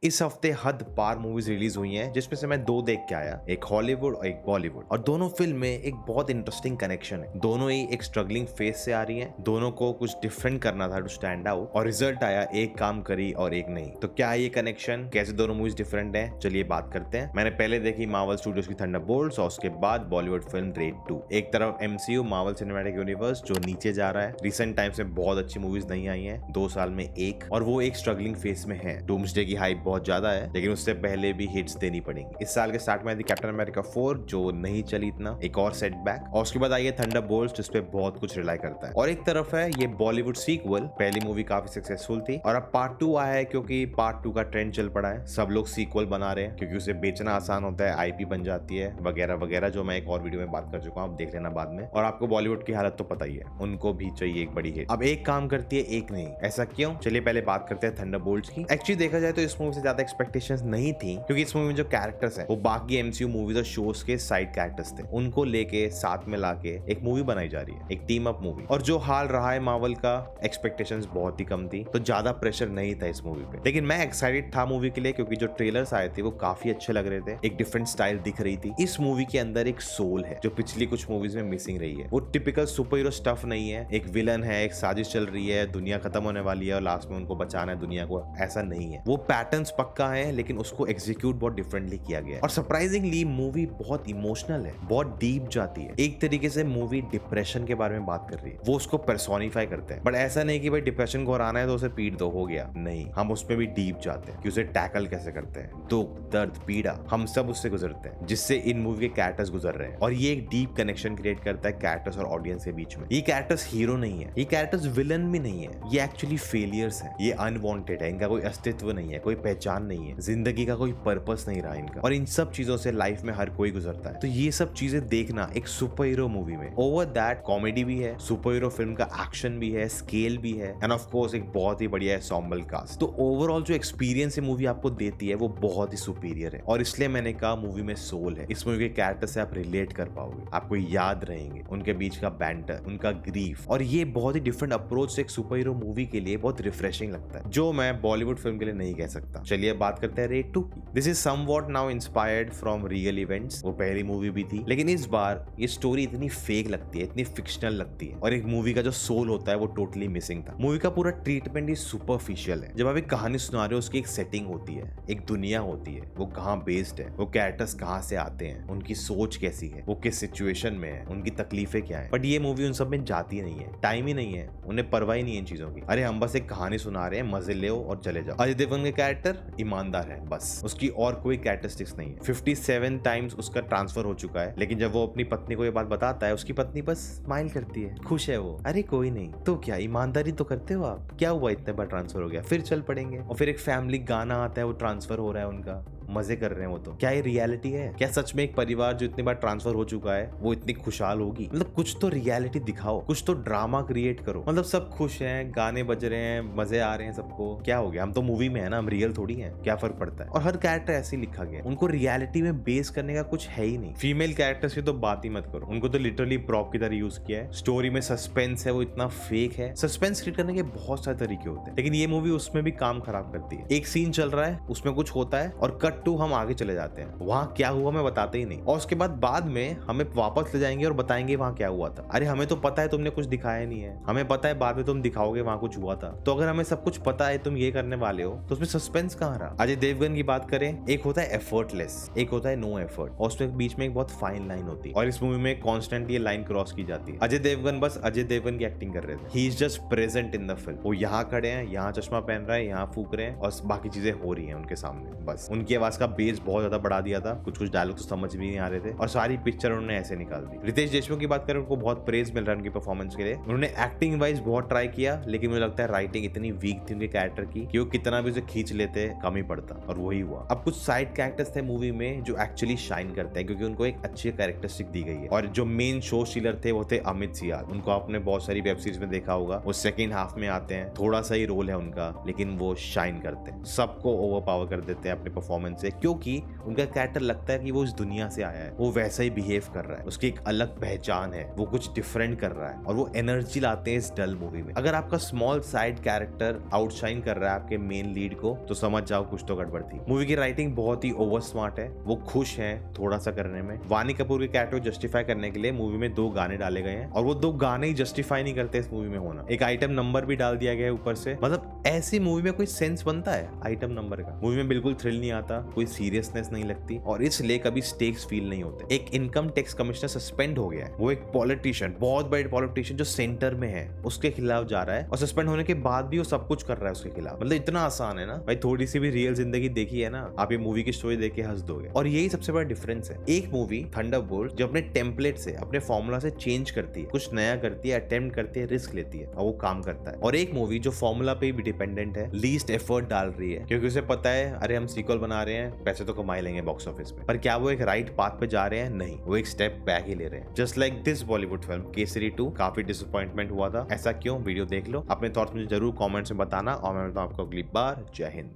इस हफ्ते हद पार मूवीज रिलीज हुई हैं जिसमें से मैं दो देख के आया, एक हॉलीवुड और एक बॉलीवुड। और दोनों फिल्म में एक बहुत इंटरेस्टिंग कनेक्शन है। दोनों ही एक स्ट्रगलिंग फेज से आ रही हैं, दोनों को कुछ डिफरेंट करना था टू स्टैंड आउट, और रिजल्ट आया एक काम करी और एक नहीं। तो क्या है ये कनेक्शन, कैसे दोनों मूवीज डिफरेंट हैं, चलिए बात करते हैं। मैंने पहले देखी मार्वल स्टूडियोज की थंडरबोल्ट्स और उसके बाद बॉलीवुड फिल्म रेड 2। एक तरफ एमसीयू मार्वल सिनेमैटिक यूनिवर्स जो नीचे जा रहा है, रिसेंट टाइम्स में बहुत अच्छी मूवीज नहीं आई हैं, 2 साल में एक, और वो एक स्ट्रगलिंग फेज में है। डूम्सडे की हाइप बहुत ज्यादा है, लेकिन उससे पहले भी हिट्स देनी पड़ेंगी। इस साल के स्टार्ट में आई थी कैप्टन अमेरिका 4 जो नहीं चली इतना, एक और सेटबैक, और उसके बाद आई है थंडरबोल्ट्स जिस पे बहुत कुछ रिलाई करता है। और एक तरफ है ये बॉलीवुड सीक्वल, पहली मूवी काफी सक्सेसफुल थी और अब पार्ट 2 आया है क्योंकि पार्ट 2 का ट्रेंड चल पड़ा है। सब लोग सीक्वल बना रहे हैं क्योंकि उसे बेचना आसान होता है, आईपी बन जाती है वगैरह वगैरह, जो मैं एक और वीडियो में बात कर चुका हूँ, आप देख लेना बाद में। और आपको बॉलीवुड की हालत तो पता ही है, उनको भी चाहिए एक बड़ी हिट। अब एक काम करती है एक नहीं, ऐसा क्यों? चलिए पहले बात करते हैं थंडरबोल्ट्स की। एक्चुअली देखा जाए तो इस मूवी से ज्यादा एक्सपेक्टेशंस नहीं थी क्योंकि इस मूवी में जो कैरेक्टर्स हैं वो बाकी एमसीयू मूवीज और शोज के साइड कैरेक्टर्स थे, उनको लेके साथ में लाके एक मूवी बनाई जा रही है, एक टीम अप मूवी। और जो हाल रहा है मार्वल का, एक्सपेक्टेशंस बहुत ही कम थी, तो ज्यादा प्रेशर नहीं था इस मूवी पे। लेकिन मैं एक्साइटेड था मूवी के लिए क्योंकि जो ट्रेलर्स आए थे वो काफी अच्छे लग रहे थे, एक डिफरेंट स्टाइल दिख रही थी। इस मूवी के अंदर एक सोल है जो पिछली कुछ मूवीज में मिसिंग रही है। वो टिपिकल सुपर हीरो स्टफ नहीं है, एक विलन है, एक साजिश चल रही है, दुनिया खत्म होने वाली है और लास्ट में उनको बचाना है दुनिया को, ऐसा नहीं है। वो पैटर्न्स पक्का है लेकिन उसको एग्जीक्यूट बहुत डिफरेंटली किया गया है। और सरप्राइजिंगली मूवी बहुत इमोशनल है, बहुत डीप जाती है। एक तरीके से मूवी डिप्रेशन के बारे में बात कर रही है, वो उसको पर्सोनिफाई करते हैं। बट ऐसा नहीं कि भाई डिप्रेशन को हराना है तो उसे पीट दो, हो गया, नहीं, हम उसमें भी डीप जाते हैं कि उसे टैकल कैसे करते हैं। दुख, दर्द, पीड़ा, हम सब उससे गुजरते हैं जिससे इन मूवी के कैरेक्टर्स गुजर रहे हैं। और ये एक डीप कनेक्शन क्रिएट करता है कैरेक्टर्स और ऑडियंस के बीच में। ये कैरेक्टर्स हीरो नहीं है, ये कैरेक्टर्स विलन भी नहीं है, ये एक्चुअली फेलियर्स है, ये अनवांटेड है, इनका कोई अस्तित्व नहीं है, कोई पहचान नहीं है, जिंदगी का कोई पर्पस नहीं रहा इनका। और इन सब चीजों से लाइफ में हर कोई गुजरता है। तो ये सब चीजें देखना एक सुपर हीरो मूवी में, ओवर दैट कॉमेडी भी है, सुपर हीरो फिल्म का एक्शन भी है, स्केल भी है, एंड ऑफ कोर्स एक बहुत ही बढ़िया एंसेंबल कास्ट। तो ओवरऑल जो एक्सपीरियंस ये मूवी आपको देती है वो बहुत ही सुपीरियर है। और इसलिए मैंने कहा मूवी में सोल है। इस मूवी के कैरेक्टर से आप रिलेट कर पाओगे, आपको याद रहेंगे उनके बीच का बैंटर, उनका ग्रीफ, और ये बहुत ही डिफरेंट अप्रोच से एक सुपर हीरो मूवी के लिए बहुत रिफ्रेशिंग लगता है, जो मैं बॉलीवुड फिल्म के लिए नहीं कह सकता। चलिए बात करते हैं रेड 2 की। This is somewhat now inspired from real events. वो पहली मूवी भी थी लेकिन इस बार ये स्टोरी इतनी फेक लगती है, इतनी फिक्शनल लगती है, और एक मूवी का जो सोल होता है वो टोटली मिसिंग था। मूवी का पूरा ट्रीटमेंट ही सुपरफिशियल है। जब आप एक कहानी सुना रहे हो उसकी एक सेटिंग होती है, एक दुनिया होती है, वो कहाँ बेस्ड है, वो कैरेक्टर्स कहाँ से आते हैं, उनकी सोच कैसी है, वो किस सिचुएशन में है, उनकी तकलीफें क्या है। बट ये मूवी उन सब में जाती नहीं है, टाइम ही नहीं है, उन्हें परवाह ही नहीं है इन चीजों की। अरे हम बस एक कहानी सुना रहे हैं, मजे ले और चले जाओ। अजय देवगन के कैरेक्टर ईमानदार है, बस उसकी और कोई कैरेक्टरिस्टिक्स नहीं है। 57 टाइम्स उसका ट्रांसफर हो चुका है, लेकिन जब वो अपनी पत्नी को ये बात बताता है, उसकी पत्नी बस स्माइल करती है, खुश है वो। अरे कोई नहीं, तो क्या ईमानदारी तो करते हो आप, क्या हुआ इतने बार ट्रांसफर हो गया, फिर चल पड़ेंगे। और फिर एक फैमिली गाना आता है, वो ट्रांसफर हो रहा है उनका, मजे कर रहे हैं वो। तो क्या ये रियलिटी है? क्या सच में एक परिवार जो इतनी बार ट्रांसफर हो चुका है वो इतनी खुशहाल होगी? मतलब कुछ तो रियलिटी दिखाओ, कुछ तो ड्रामा क्रिएट करो। मतलब सब खुश हैं, गाने बज रहे हैं, मजे आ रहे हैं सबको, क्या हो गया? हम तो मूवी में है ना, हम रियल थोड़ी हैं, क्या फर्क पड़ता है? और हर कैरेक्टर ऐसे ही लिखा गया, उनको रियलिटी में बेस करने का कुछ है ही नहीं। फीमेल कैरेक्टर्स की तो बात ही मत करो, उनको तो लिटरली प्रॉप की तरह यूज किया है। स्टोरी में सस्पेंस है वो इतना फेक है। सस्पेंस क्रिएट करने के बहुत सारे तरीके होते हैं, लेकिन ये मूवी उसमें भी काम खराब करती है। एक सीन चल रहा है, उसमें कुछ होता है और कट टू हम आगे चले जाते हैं, वहां क्या हुआ मैं बताते ही नहीं, और उसके बाद में हमें वापस ले जाएंगे और बताएंगे वहां क्या हुआ था। अरे हमें तो पता है तुमने कुछ दिखाया नहीं है, हमें पता है बाद में तुम दिखाओगे वहां कुछ हुआ था। तो अगर हमें सब कुछ पता है तुम ये करने वाले हो तो उसमें सस्पेंस कहाँ रहा? अजय देवगन की बात करें, एक होता है एफर्टलेस, एक होता है नो एफर्ट, और उसमें बीच में एक बहुत फाइन लाइन होती है, और इस मूवी में कॉन्स्टेंटली ये लाइन क्रॉस की जाती है। अजय देवगन बस अजय देवगन की एक्टिंग कर रहे थे, he is just present in the film. वो यहाँ खड़े हैं, यहाँ चश्मा पहन रहा है, यहाँ फूक रहे हैं, और बाकी चीजें हो रही है उनके सामने। बस उनकी आवाज का बेस बहुत ज्यादा बढ़ा दिया था, कुछ कुछ डायलॉग तो समझ भी नहीं आ रहे थे, और सारी पिक्चर उन्होंने ऐसे निकाल दी। रितेश देशमुख की बात करें, उनको बहुत प्रेज मिल रहा है उनकी परफॉर्मेंस के लिए। उन्होंने एक्टिंग वाइज बहुत ट्राई किया, लेकिन मुझे लगता है राइटिंग इतनी वीक थी उनके कैरेक्टर की कि वो कितना भी उसे खींच लेते कम ही पड़ता, और वही हुआ। अब कुछ साइड कैरेक्टर्स थे मूवी में जो एक्चुअली शाइन करते हैं क्योंकि उनको एक अच्छी कैरेक्टरिस्टिक दी गई है। और जो मेन शो स्टीलर थे वो थे अमित सियाल, उनको आपने बहुत सारी वेब सीरीज में देखा होगा, वो सेकंड हाफ में आते हैं, थोड़ा सा ही रोल है उनका, लेकिन वो शाइन करते हैं, सबको ओवर पावर कर देते हैं अपने परफॉर्मेंस से, क्योंकि उनका कैरेक्टर लगता है कि वो इस दुनिया से आया है, वो वैसा ही बिहेव कर रहा है, उसकी एक अलग पहचान है, वो कुछ डिफरेंट कर रहा है और वो एनर्जी लाते हैं इस डल मूवी में। अगर आपका स्मॉल साइड कैरेक्टर आउटशाइन कर रहा है आपके मेन लीड को, तो समझ जाओ कुछ तो गड़बड़ थी। मूवी की राइटिंग बहुत ही ओवर स्मार्ट है, वो खुश है थोड़ा सा करने में। वानी कपूर के कैरेक्टर को जस्टिफाई करने के लिए मूवी में 2 गाने डाले गए हैं और वो 2 गाने ही जस्टिफाई नहीं करते इस मूवी में होना। एक आइटम नंबर भी डाल दिया गया है ऊपर से। मतलब ऐसी मूवी में कोई सेंस बनता है आइटम नंबर का? मूवी में बिल्कुल थ्रिल नहीं आता, कोई सीरियसनेस नहीं लगती और इसलिए कभी स्टेक्स फील नहीं होते। एक इनकम टैक्स कमिश्नर सस्पेंड हो गया है, वो एक पॉलिटिशियन, बहुत बड़े पॉलिटिशियन जो सेंटर में है, उसके खिलाफ जा रहा है और सस्पेंड होने के बाद भी वो सब कुछ कर रहा है उसके खिलाफ। मतलब इतना आसान है ना भाई, थोड़ी सी भी रियल जिंदगी देखी है ना, आप ये मूवी की स्टोरी देख के हंस दोगे। और यही सबसे बड़ा डिफरेंस है। एक मूवी थंडरबोल्ट जो अपने टेम्पलेट से, अपने फॉर्मूला से चेंज करती है, कुछ नया करती है, अटेम्प्ट करती है, रिस्क लेती है और वो काम करता है। और एक मूवी जो फॉर्मूला पे भी डिपेंडेंट है, लीस्ट एफर्ट डाल रही है, क्योंकि उसे पता है अरे हम सीक्वल बना रहे हैं, पैसे तो कमा लेंगे बॉक्स ऑफिस पे। पर क्या वो एक राइट पाथ पे जा रहे हैं? नहीं, वो एक स्टेप बैक ही ले रहे हैं। Just like this Bollywood film Kesari 2 काफी डिसअपॉइंटमेंट हुआ था। ऐसा क्यों? वीडियो देख लो, अपने थॉट्स मुझे जरूर कमेंट्स में बताना और मैं बताऊं आपको अगली बार। जय हिंद।